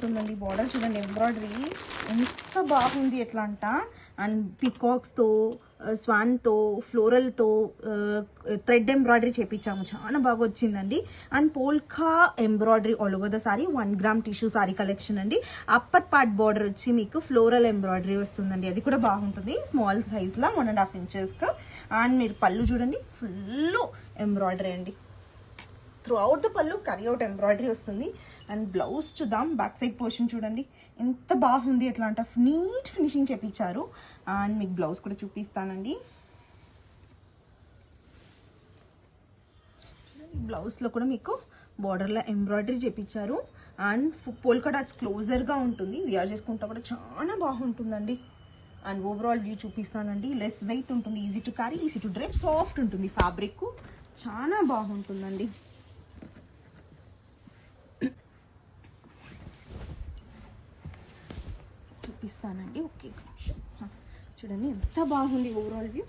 బాగుంటుందండి. బార్డర్ చూడండి, ఎంబ్రాయిడరీ ఎంత బాగుంది ఎట్లా అంట. అండ్ పికాక్స్తో, స్వాన్తో, ఫ్లోరల్తో థ్రెడ్ ఎంబ్రాయిడరీ చేపించాము, చాలా బాగా వచ్చిందండి. And polka embroidery all over the sorry. 1 gram tissue sorry collection అండి. అప్పర్ పార్ట్ బార్డర్ వచ్చి మీకు ఫ్లోరల్ ఎంబ్రాయిడరీ వస్తుందండి, అది కూడా బాగుంటుంది. స్మాల్ సైజ్లో 1.5 ఇంచెస్కి. అండ్ మీరు పళ్ళు చూడండి, ఫుల్ ఎంబ్రాయిడరీ అండి. త్రూ అవుట్ ద పళ్ళు కరీ అవుట్ ఎంబ్రాయిడరీ వస్తుంది. అండ్ బ్లౌజ్ చూద్దాం. బ్యాక్ సైడ్ పోర్షన్ చూడండి ఎంత బాగుంది, ఎట్లా అంట నీట్ ఫినిషింగ్ చేపించారు. అండ్ మీకు బ్లౌజ్ కూడా చూపిస్తానండి. బ్లౌజ్లో కూడా మీకు బార్డర్లో ఎంబ్రాయిడరీ చేపించారు. అండ్ పోల్కా డాట్స్ క్లోజర్గా ఉంటుంది, వియర్ చేసుకుంటా కూడా చాలా బాగుంటుందండి. అండ్ ఓవరాల్ వ్యూ చూపిస్తానండి. లెస్ వెయిట్ ఉంటుంది, easy to carry, easy to డ్రైప్, soft ఉంటుంది ఫ్యాబ్రిక్, చాలా బాగుంటుందండి. చూపిస్తానండి. ఓకే, చూడండి ఎంత బాగుంది ఓవరాల్ వ్యూ.